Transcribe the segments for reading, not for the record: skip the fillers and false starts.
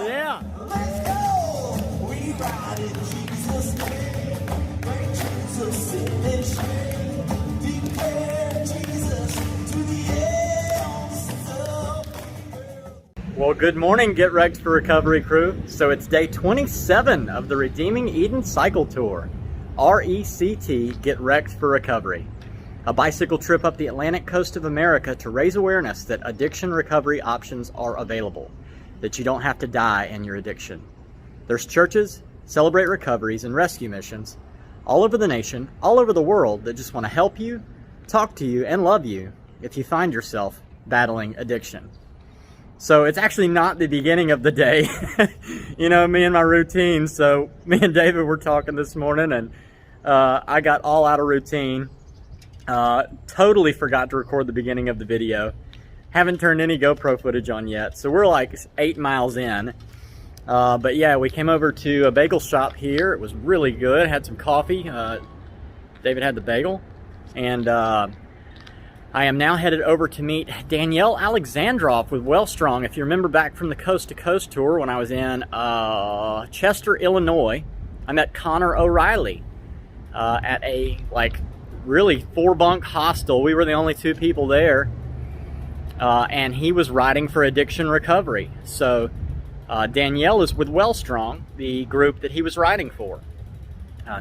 Yeah. Let's go. We ride in Jesus' name. Bring Jesus in and shame. Declare Jesus to the end. Well, good morning, Get Wrecked for Recovery crew. So it's day 27 of the Redeeming Eden Cycle Tour. RECT, Get Wrecked for Recovery. A bicycle trip up the Atlantic coast of America to raise awareness that addiction recovery options are available, that you don't have to die in your addiction. There's churches, Celebrate Recoveries, and rescue missions all over the nation, all over the world that just want to help you, talk to you, and love you if you find yourself battling addiction. So it's actually not the beginning of the day, you know, me and my routine. So me and David were talking this morning, and I got all out of routine. Totally forgot to record the beginning of the video. Haven't turned any GoPro footage on yet, so we're like 8 miles in. But yeah, we came over to a bagel shop here. It was really good. Had some coffee. David had the bagel, and I am now headed over to meet Danielle Alexandrov with Wellstrong. If you remember back from the Coast to Coast tour when I was in Chester, Illinois, I met Connor O'Reilly at a really 4-bunk hostel. We were the only 2 people there, and he was riding for addiction recovery. So Danielle is with Wellstrong, the group that he was riding for.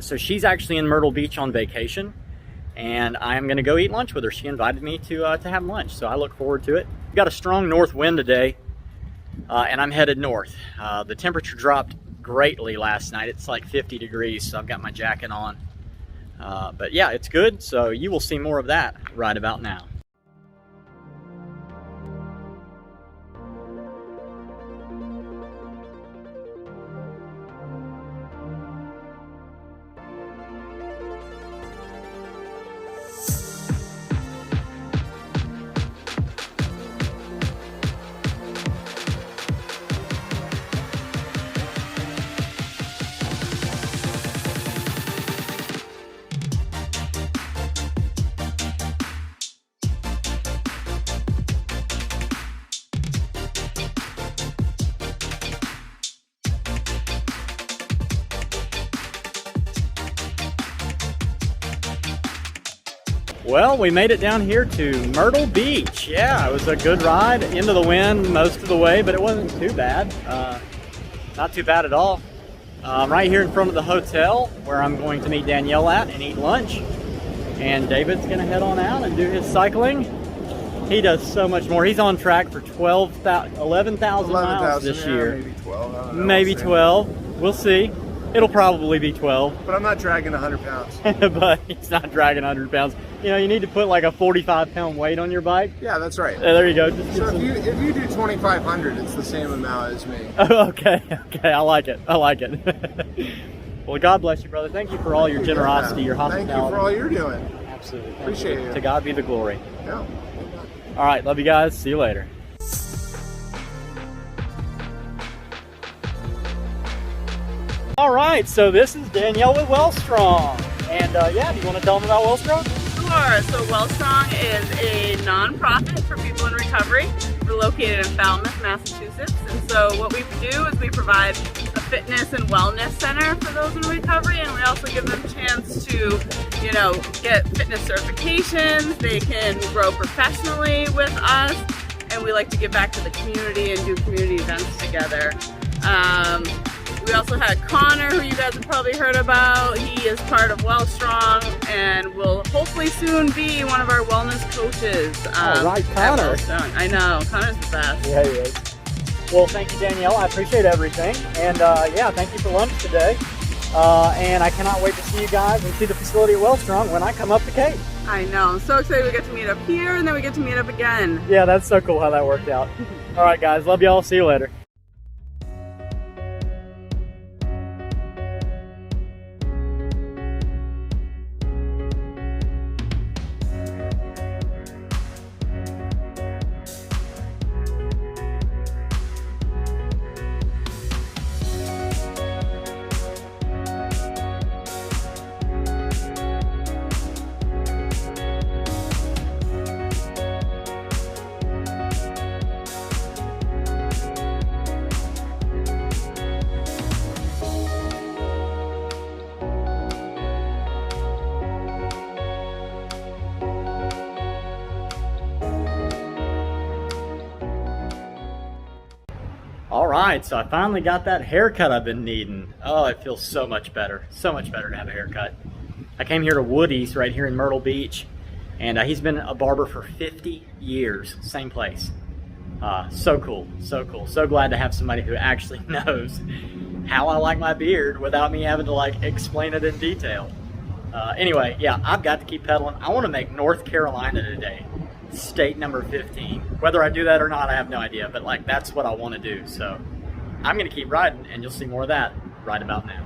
So she's actually in Myrtle Beach on vacation, and I am going to go eat lunch with her. She invited me to have lunch, so I look forward to it. We've got a strong north wind today, and I'm headed north. The temperature dropped greatly last night. It's like 50 degrees, so I've got my jacket on. But yeah, it's good, so you will see more of that right about now. Well, we made it down here to Myrtle Beach. Yeah, it was a good ride, into the wind most of the way, but it wasn't too bad. Not too bad at all. Right here in front of the hotel where I'm going to meet Danielle at and eat lunch. And David's gonna head on out and do his cycling. He does so much more. He's on track for 11,000 miles this year. Maybe 12. I don't know. Maybe 12. We'll see. It'll probably be 12. But I'm not dragging 100 pounds. But he's not dragging 100 pounds. You know, you need to put like a 45-pound weight on your bike. Yeah, that's right. There you go. So if you do 2,500, it's the same amount as me. Oh, okay. I like it. Well, God bless you, brother. Thank you for all your generosity, your hospitality. Thank you for all you're doing. Absolutely. Appreciate it. To God be the glory. Yeah. All right. Love you guys. See you later. All right, so this is Danielle with Wellstrong. And yeah, do you want to tell them about Wellstrong? Sure. So Wellstrong is a non-profit for people in recovery. We're located in Falmouth, Massachusetts. And so what we do is we provide a fitness and wellness center for those in recovery, and we also give them a chance to, you know, get fitness certifications. They can grow professionally with us, and we like to give back to the community and do community events together. We also had Connor, who you guys have probably heard about. He is part of Wellstrong and will hopefully soon be one of our wellness coaches. All right, Connor. I know, Connor's the best. Yeah, he is. Well, thank you, Danielle. I appreciate everything. And yeah, thank you for lunch today. And I cannot wait to see you guys and see the facility at Wellstrong when I come up the Cape. I know, I'm so excited we get to meet up here and then we get to meet up again. Yeah, that's so cool how that worked out. All right, guys, love y'all. See you later. right, so I finally got that haircut I've been needing. Oh, it feels so much better. So much better to have a haircut. I came here to Woody's right here in Myrtle Beach, and he's been a barber for 50 years, same place. So cool, so cool. So glad to have somebody who actually knows how I like my beard without me having to like explain it in detail. Anyway, yeah, I've got to keep pedaling. I want to make North Carolina today state number 15. Whether I do that or not, I have no idea, but like that's what I want to do. So I'm going to keep riding, and you'll see more of that right about now.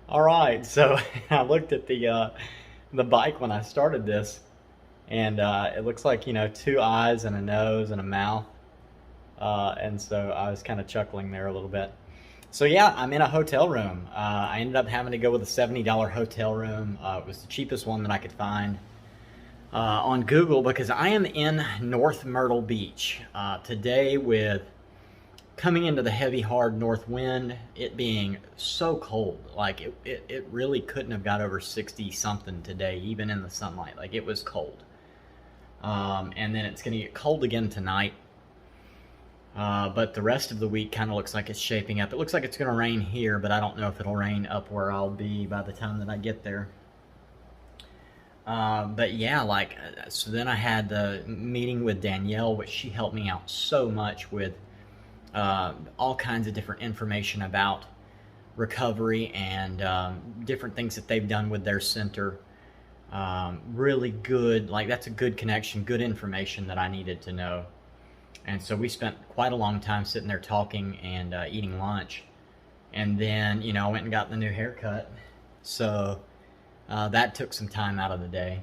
All right, so I looked at the bike when I started this, and it looks like, you know, 2 eyes and a nose and a mouth, and so I was kind of chuckling there a little bit. So yeah, I'm in a hotel room. I ended up having to go with a $70 hotel room. It was the cheapest one that I could find on Google because I am in North Myrtle Beach today, with coming into the heavy, hard north wind, it being so cold. Like it really couldn't have got over 60 something today, even in the sunlight. Like it was cold. And then it's gonna get cold again tonight. But the rest of the week kind of looks like it's shaping up. It looks like it's gonna rain here, but I don't know if it'll rain up where I'll be by the time that I get there. But yeah, like, so then I had the meeting with Danielle, which she helped me out so much with all kinds of different information about recovery and different things that they've done with their center. Really good, like that's a good connection, good information that I needed to know. And so we spent quite a long time sitting there talking and eating lunch. And then, you know, I went and got the new haircut. So that took some time out of the day.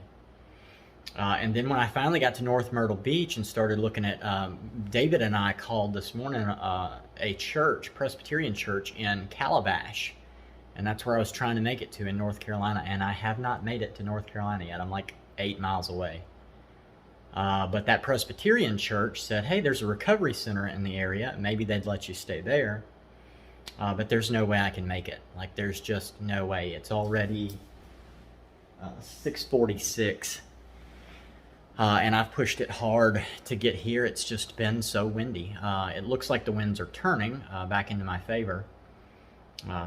And then when I finally got to North Myrtle Beach and started looking at, David and I called this morning a church, Presbyterian church in Calabash. And that's where I was trying to make it to in North Carolina. And I have not made it to North Carolina yet. I'm like 8 miles away. But that Presbyterian church said, hey, there's a recovery center in the area. Maybe they'd let you stay there. But there's no way I can make it. Like, there's just no way. It's already 6:46. And I've pushed it hard to get here. It's just been so windy. It looks like the winds are turning back into my favor.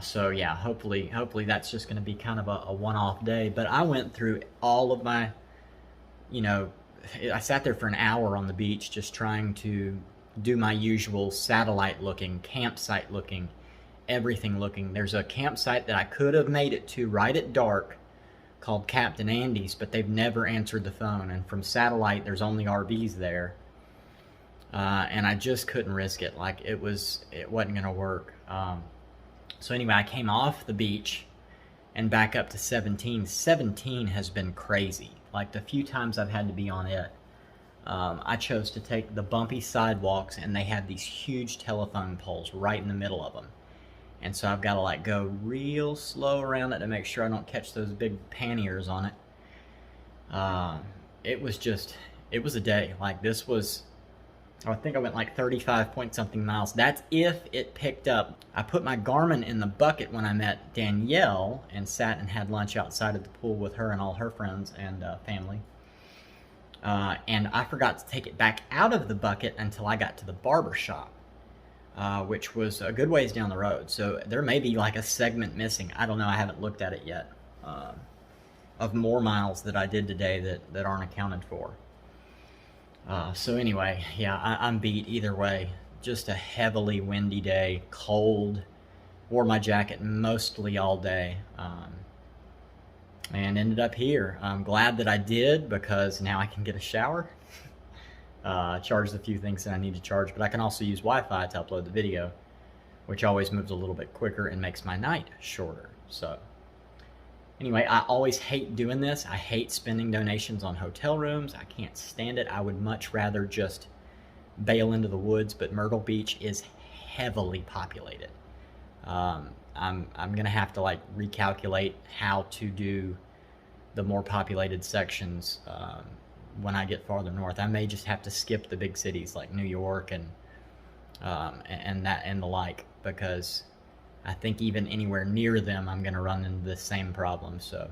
So yeah, hopefully that's just going to be kind of a one-off day. But I went through all of my, you know, I sat there for an hour on the beach just trying to do my usual satellite looking, campsite looking, everything looking. There's a campsite that I could have made it to right at dark called Captain Andy's, but they've never answered the phone. And from satellite, there's only RVs there. And I just couldn't risk it. Like, it wasn't going to work. So anyway, I came off the beach and back up to 17. 17 has been crazy. Like, the few times I've had to be on it, I chose to take the bumpy sidewalks, and they have these huge telephone poles right in the middle of them. And so I've got to like go real slow around it to make sure I don't catch those big panniers on it. It was a day. Like, this was, I think I went like 35 point something miles. That's if it picked up. I put my Garmin in the bucket when I met Danielle and sat and had lunch outside of the pool with her and all her friends and family. And I forgot to take it back out of the bucket until I got to the barber shop. which was a good ways down the road. So there may be like a segment missing. I don't know. I haven't looked at it yet. Of more miles that I did today that aren't accounted for. So anyway, yeah, I'm beat either way. Just a heavily windy day, cold. Wore my jacket mostly all day. And ended up here. I'm glad that I did, because now I can get a shower. Charge a few things that I need to charge, but I can also use Wi-Fi to upload the video, which always moves a little bit quicker and makes my night shorter. So anyway, I always hate doing this. I hate spending donations on hotel rooms. I can't stand it. I would much rather just bail into the woods, but Myrtle Beach is heavily populated. I'm gonna have to like recalculate how to do the more populated sections when I get farther north. I may just have to skip the big cities like New York and the like, because I think even anywhere near them I'm gonna run into the same problem. So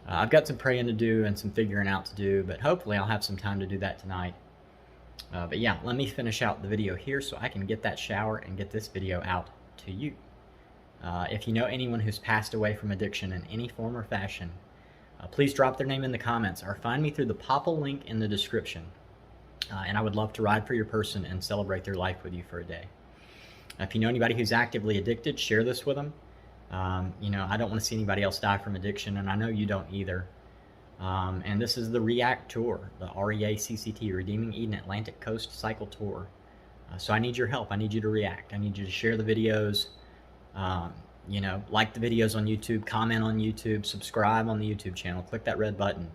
I've got some praying to do and some figuring out to do, but hopefully I'll have some time to do that tonight. But yeah, let me finish out the video here so I can get that shower and get this video out to you. If you know anyone who's passed away from addiction in any form or fashion, please drop their name in the comments or find me through the Popple link in the description. And I would love to ride for your person and celebrate their life with you for a day. If you know anybody who's actively addicted, share this with them. You know, I don't want to see anybody else die from addiction, and I know you don't either. And this is the REACCT tour, the REACCT, Redeeming Eden Atlantic Coast Cycle Tour. So I need your help. I need you to react. I need you to share the videos. You know, like the videos on YouTube, comment on YouTube, subscribe on the YouTube channel, click that red button.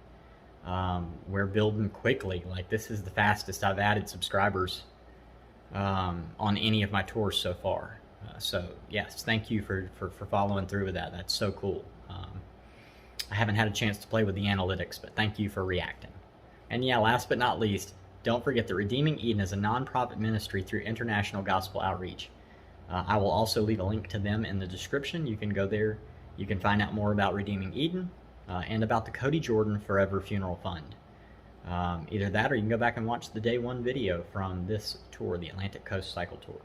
We're building quickly. Like, this is the fastest I've added subscribers on any of my tours so far. So yes, thank you for following through with that. That's so cool. I haven't had a chance to play with the analytics, but thank you for reacting. And yeah, last but not least, don't forget that Redeeming Eden is a nonprofit ministry through International Gospel Outreach. I will also leave a link to them in the description. You can go there. You can find out more about Redeeming Eden and about the Cody Jordan Forever Funeral Fund. Either that, or you can go back and watch the day one video from this tour, the Atlantic Coast Cycle Tour.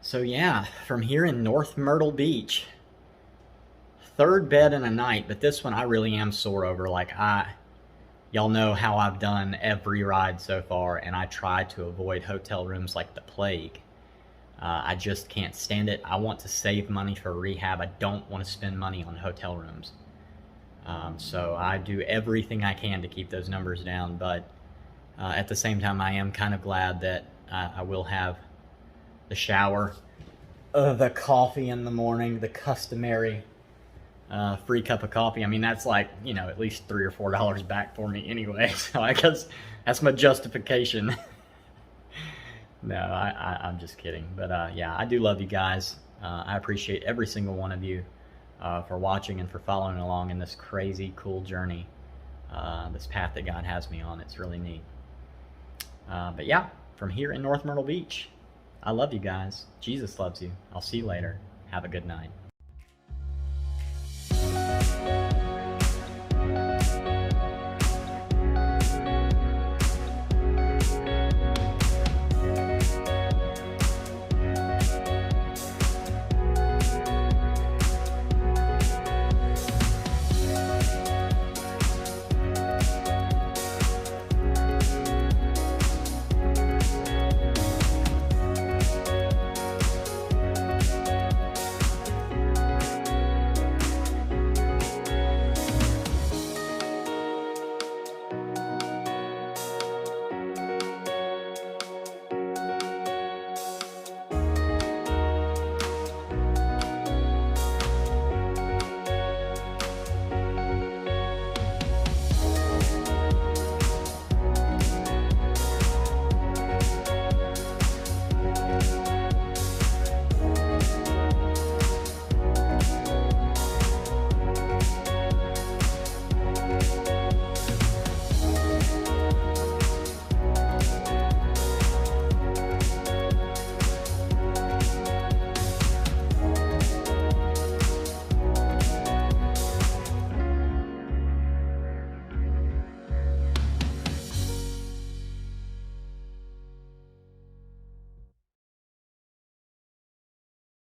So yeah, from here in North Myrtle Beach, third bed in a night, but this one I really am sore over. Like, y'all know how I've done every ride so far, and I try to avoid hotel rooms like the plague. I just can't stand it. I want to save money for rehab. I don't want to spend money on hotel rooms. So I do everything I can to keep those numbers down, but at the same time, I am kind of glad that I will have the shower, the coffee in the morning, the customary free cup of coffee. I mean, that's like, you know, at least $3 or $4 back for me anyway, so I guess that's my justification. No, I'm just kidding. But yeah, I do love you guys. I appreciate every single one of you for watching and for following along in this crazy cool journey, this path that God has me on. It's really neat. But yeah, from here in North Myrtle Beach, I love you guys. Jesus loves you. I'll see you later. Have a good night.